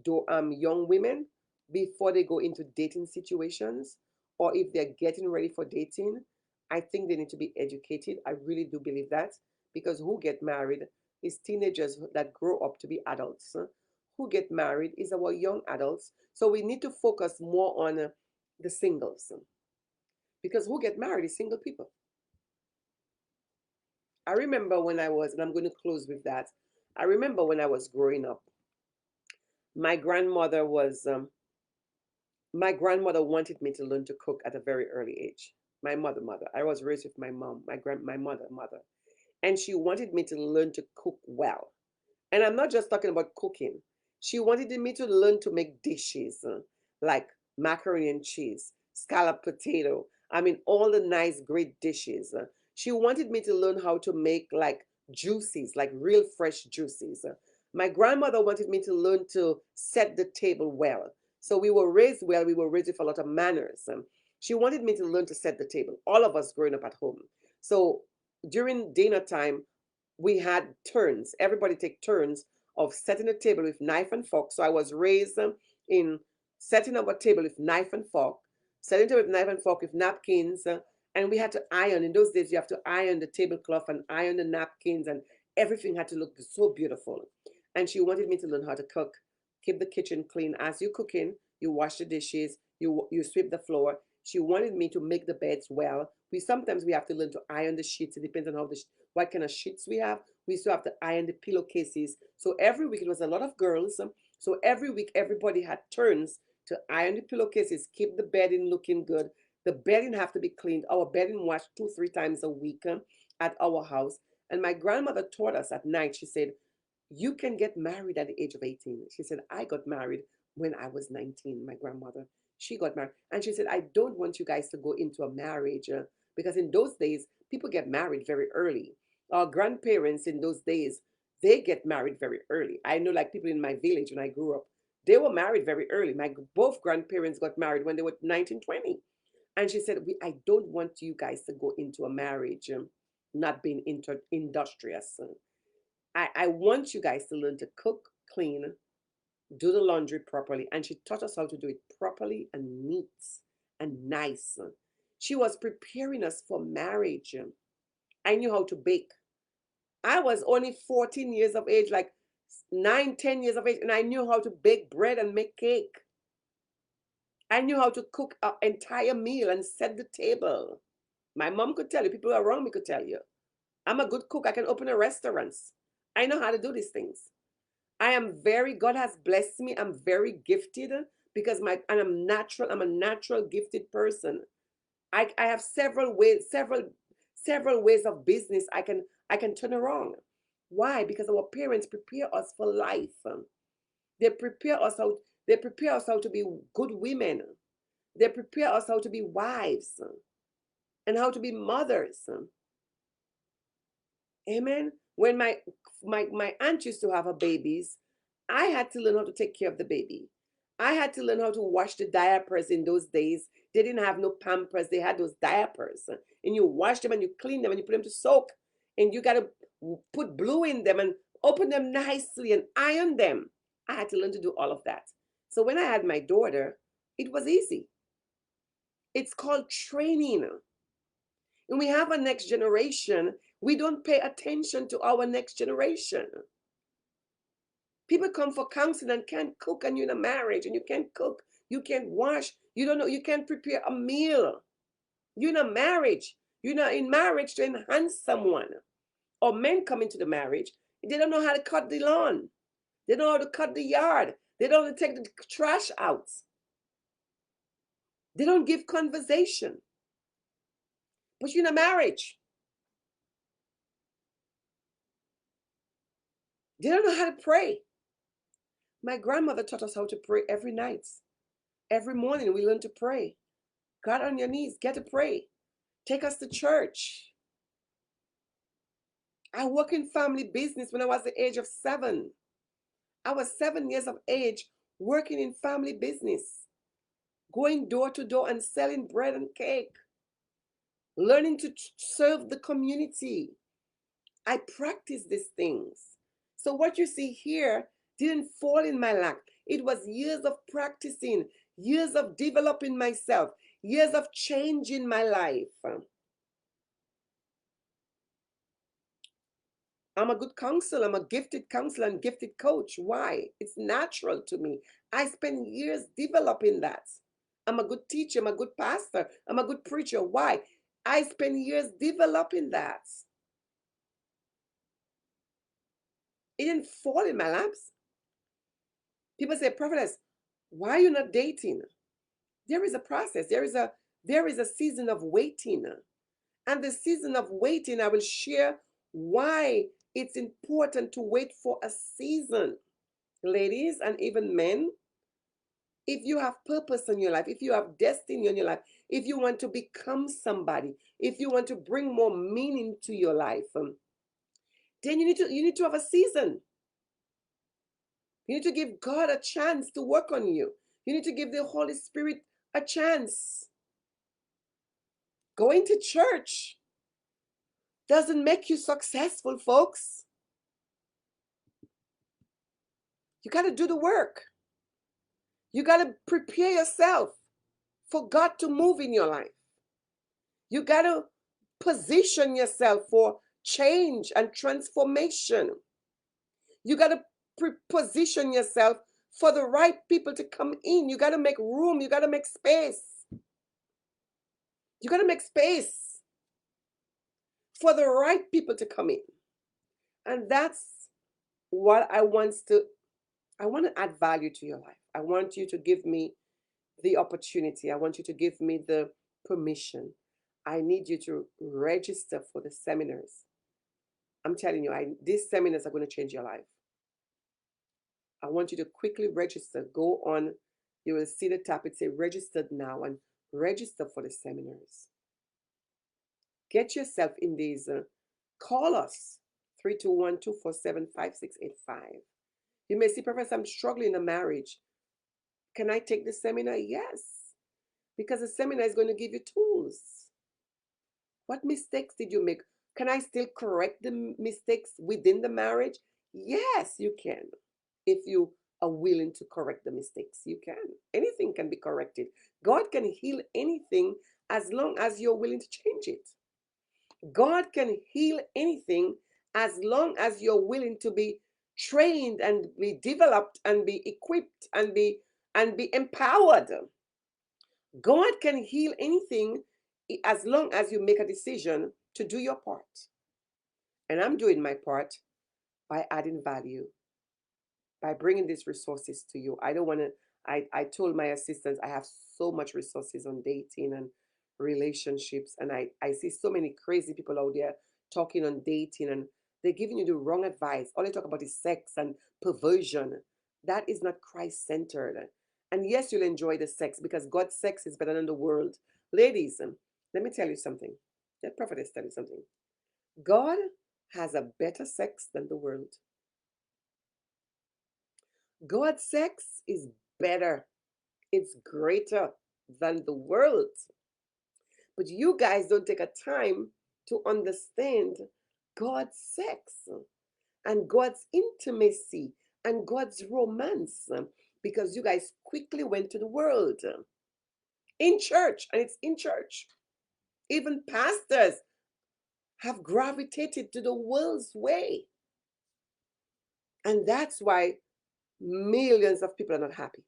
young women before they go into dating situations, or if they're getting ready for dating. I think they need to be educated. I really do believe that, because who get married is teenagers that grow up to be adults. Who get married is our young adults. So we need to focus more on the singles, because who get married is single people. I remember when I was, and I'm going to close with that. I remember when I was growing up, my grandmother was my grandmother wanted me to learn to cook at a very early age. My mother. I was raised with my mom, my mother, and she wanted me to learn to cook well. And I'm not just talking about cooking. She wanted me to learn to make dishes like macaroni and cheese, scallop potato. I mean, all the nice, great dishes. She wanted me to learn how to make like juices, like real fresh juices. My grandmother wanted me to learn to set the table well. So we were raised well, we were raised with a lot of manners. She wanted me to learn to set the table, all of us growing up at home. So during dinner time, we had turns. Everybody take turns of setting a table with knife and fork. So I was raised in setting up a table with knife and fork, setting it with knife and fork with napkins, and we had to iron. In those days, you have to iron the tablecloth and iron the napkins, and everything had to look so beautiful. And she wanted me to learn how to cook, keep the kitchen clean. As you're cooking, you wash the dishes, you sweep the floor. She wanted me to make the beds well. We have to learn to iron the sheets. It depends on what kind of sheets we have. We still have to iron the pillowcases. So every week it was a lot of girls. So every week everybody had turns to iron the pillowcases, keep the bedding looking good. The bedding have to be cleaned. Our bedding washed 2, 3 times a week at our house. And my grandmother taught us at night. She said, "You can get married at the age of 18." She said, "I got married when I was 19." My grandmother, she got married, and she said, "I don't want you guys to go into a marriage because in those days people get married very early. Our grandparents in those days, they get married very early. I know, like people in my village when I grew up, they were married very early. My both grandparents got married when they were 19, 20." And she said, "I don't want you guys to go into a marriage not being industrious. I want you guys to learn to cook, clean, do the laundry properly." And she taught us how to do it properly and neat and nice. She was preparing us for marriage. I knew how to bake. I was only 14 years of age, like 9, 10 years of age, and I knew how to bake bread and make cake. I knew how to cook an entire meal and set the table. My mom could tell you, people around me could tell you. I'm a good cook. I can open a restaurant. I know how to do these things. God has blessed me. I'm very gifted because I'm a natural gifted person. I have several ways of business I can turn around. Why? Because our parents prepare us for life. They prepare us out. They prepare us how to be good women. They prepare us how to be wives and how to be mothers. Amen. When my aunt used to have her babies, I had to learn how to take care of the baby. I had to learn how to wash the diapers in those days. They didn't have no Pampers. They had those diapers. And you wash them and you clean them and you put them to soak. And you got to put blue in them and open them nicely and iron them. I had to learn to do all of that. So when I had my daughter, it was easy. It's called training. And we have a next generation. We don't pay attention to our next generation. People come for counseling and can't cook, and you're in a marriage and you can't cook, you can't wash, you don't know, you can't prepare a meal. You're in a marriage. You're not in marriage to enhance someone. Or men come into the marriage, they don't know how to cut the lawn. They don't know how to cut the yard. They don't know how to take the trash out. They don't give conversation. But you're in a marriage. They don't know how to pray. My grandmother taught us how to pray every night. Every morning we learn to pray. God on your knees, get to pray. Take us to church. I work in family business when I was the age of 7. I was 7 years of age working in family business, going door to door and selling bread and cake, learning to serve the community. I practiced these things. So what you see here didn't fall in my lap. It was years of practicing, years of developing myself, years of changing my life. I'm a good counselor. I'm a gifted counselor and gifted coach. Why? It's natural to me. I spend years developing that. I'm a good teacher. I'm a good pastor. I'm a good preacher. Why? I spend years developing that. It didn't fall in my laps. People say, Prophetess, why are you not dating? There is a process. There is a season of waiting. And the season of waiting, I will share why it's important to wait for a season. Ladies and even men, if you have purpose in your life, if you have destiny in your life, if you want to become somebody, if you want to bring more meaning to your life, then you need to have a season. You need to give God a chance to work on you. You need to give the Holy Spirit a chance. Going to church doesn't make you successful, folks. You got to do the work. You got to prepare yourself for God to move in your life. You got to position yourself for change and transformation. You got to position yourself for the right people to come in. You got to make room. You got to make space. You got to make space for the right people to come in. And that's what I want to add value to your life. I want you to give me the opportunity. I want you to give me the permission. I need you to register for the seminars. I'm telling you, these seminars are going to change your life. I want you to quickly register. Go on, you will see the tab. It say registered now and register for the seminars. Get yourself in these. Call us 321-247-5685. You may say, Professor, I'm struggling in a marriage. Can I take the seminar? Yes, because the seminar is going to give you tools. What mistakes did you make? Can I still correct the mistakes within the marriage? Yes, you can. If you are willing to correct the mistakes, you can. Anything can be corrected. God can heal anything as long as you're willing to change it. God can heal anything as long as you're willing to be trained and be developed and be equipped and be empowered. God can heal anything as long as you make a decision to do your part. And I'm doing my part by adding value, by bringing these resources to you. I don't want to, I told my assistants I have so much resources on dating and relationships. And I see so many crazy people out there talking on dating, and they're giving you the wrong advice. All they talk about is sex and perversion. That is not Christ centered. And yes, you'll enjoy the sex because God's sex is better than the world. Ladies, let me tell you something. Let prophetess tell you something. God has a better sex than the world. God's sex is better. It's greater than the world. But you guys don't take a time to understand God's sex and God's intimacy and God's romance because you guys quickly went to the world in church, and it's in church. Even pastors have gravitated to the world's way. And that's why millions of people are not happy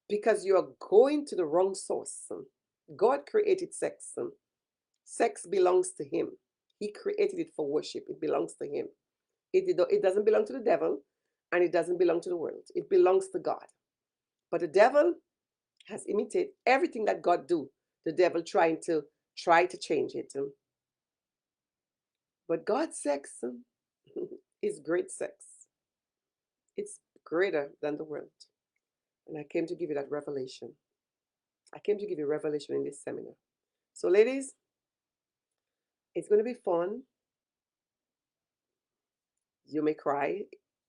because you are going to the wrong source. God created sex. Sex belongs to Him. He created it for worship. It belongs to Him. It doesn't belong to the devil and it doesn't belong to the world. It belongs to God. But the devil has imitated everything that God do. The devil try to change it. But God's sex is great sex. It's greater than the world. And I came to give you that revelation. I came to give you revelation in this seminar. So, ladies, it's going to be fun. You may cry,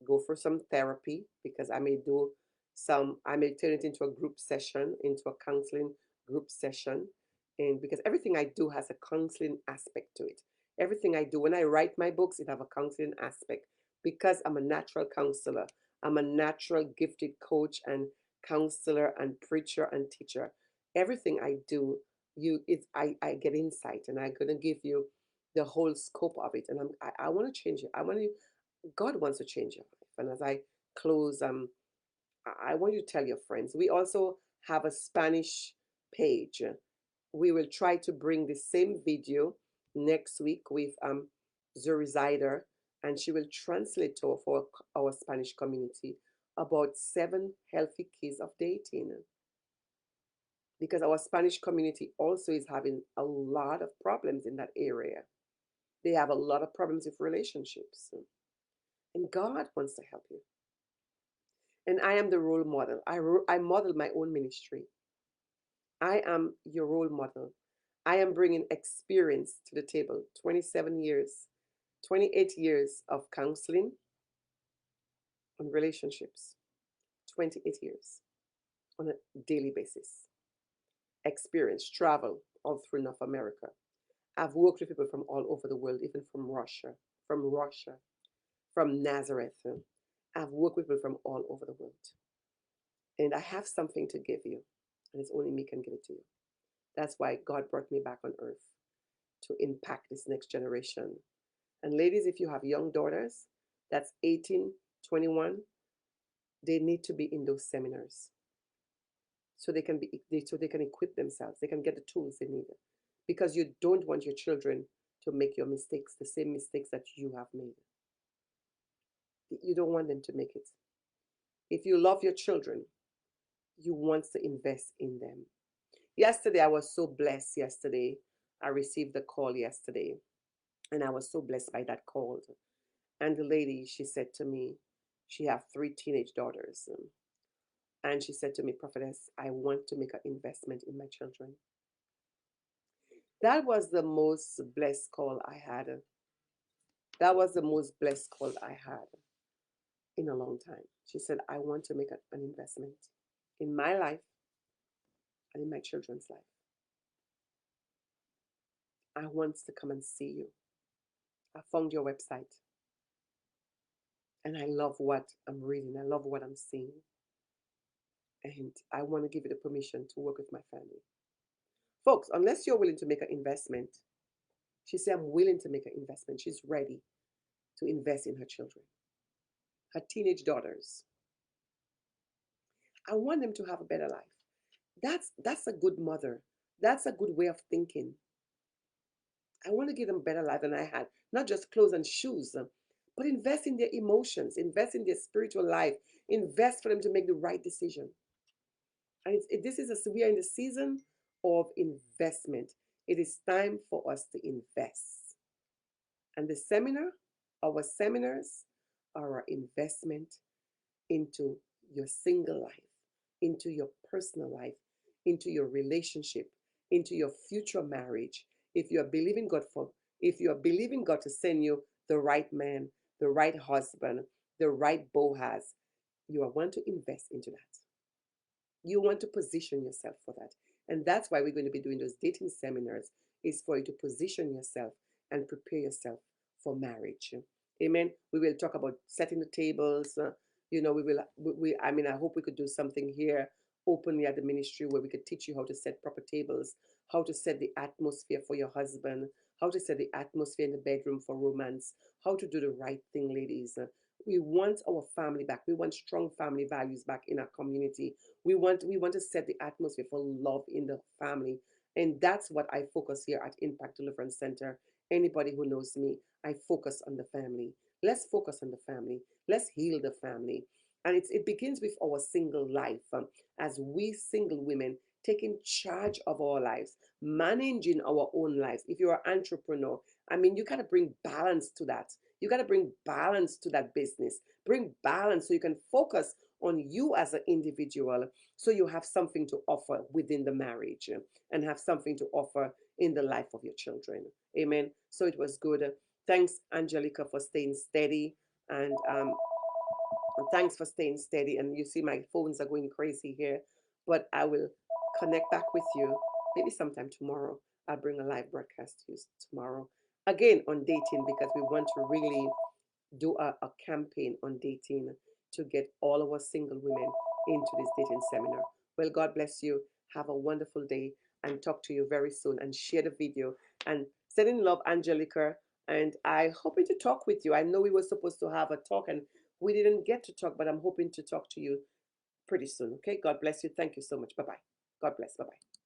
go for some therapy because I may turn it into a group session, into a counseling group session. And because everything I do has a counseling aspect to it. Everything I do, when I write my books, it have a counseling aspect because I'm a natural counselor. I'm a natural gifted coach and counselor and preacher and teacher. Everything I do, I get insight and I'm gonna give you the whole scope of it. And I want to change it. God wants to change your life. And as I close, I want you to tell your friends. We also have a Spanish page. We will try to bring the same video next week with Zurizider, and she will translate for our Spanish community about 7 healthy keys of dating. Because our Spanish community also is having a lot of problems in that area. They have a lot of problems with relationships. And God wants to help you. And I am the role model. I model my own ministry. I am your role model. I am bringing experience to the table. 27 years, 28 years of counseling on relationships, 28 years on a daily basis. Experience, travel all through North America. I've worked with people from all over the world, even from Russia, from Nazareth. I've worked with people from all over the world. And I have something to give you, and it's only me can give it to you. That's why God brought me back on earth to impact this next generation. And ladies, if you have young daughters, that's 18, 21, they need to be in those seminars so they can equip themselves. They can get the tools they need. Because you don't want your children to make your mistakes, the same mistakes that you have made. You don't want them to make it. If you love your children, you want to invest in them. Yesterday, I was so blessed. Yesterday, I received a call yesterday, and I was so blessed by that call. And the lady, she said to me, she have 3 teenage daughters, and she said to me, Prophetess, I want to make an investment in my children. That was the most blessed call I had. That was the most blessed call I had in a long time. She said, I want to make an investment in my life and in my children's life. I want to come and see you. I found your website and I love what I'm reading. I love what I'm seeing. And I want to give you the permission to work with my family. Folks, unless you're willing to make an investment, she said, I'm willing to make an investment. She's ready to invest in her children, her teenage daughters. I want them to have a better life. That's a good mother. That's a good way of thinking. I want to give them a better life than I had. Not just clothes and shoes, but invest in their emotions, invest in their spiritual life, invest for them to make the right decision. And we are in the season of investment. It is time for us to invest. And our seminars are our investment into your single life, into your personal life, into your relationship, into your future marriage. If you are believing God for, if you are believing God to send you the right man, the right husband, the right Boaz, you are want to invest into that. You want to position yourself for that. And that's why we're going to be doing those dating seminars, is for you to position yourself and prepare yourself for marriage. Amen. We will talk about setting the tables. We will, I mean, I hope we could do something here openly at the ministry where we could teach you how to set proper tables, how to set the atmosphere for your husband, how to set the atmosphere in the bedroom for romance, how to do the right thing, ladies. We want our family back. We want strong family values back in our community. We want to set the atmosphere for love in the family. And that's what I focus here at Impact Deliverance Center. Anybody who knows me, I focus on the family. Let's focus on the family. Let's heal the family. And it begins with our single life, as we single women taking charge of our lives, managing our own lives. If you're an entrepreneur, I mean, you got to bring balance to that. You got to bring balance to that business. Bring balance so you can focus on you as an individual, so you have something to offer within the marriage, and have something to offer in the life of your children. Amen. So it was good. Thanks, Angelica, for staying steady. And thanks for staying steady. And you see, my phones are going crazy here, but I will connect back with you maybe sometime tomorrow. I'll bring a live broadcast to you tomorrow again on dating, because we want to really do a campaign on dating to get all of us single women into this dating seminar. Well, God bless you. Have a wonderful day, and talk to you very soon. And share the video and send in love, Angelica. And I hoping to talk with you. I know we were supposed to have a talk and we didn't get to talk, but I'm hoping to talk to you pretty soon. Okay. God bless you. Thank you so much. Bye bye. God bless. Bye bye.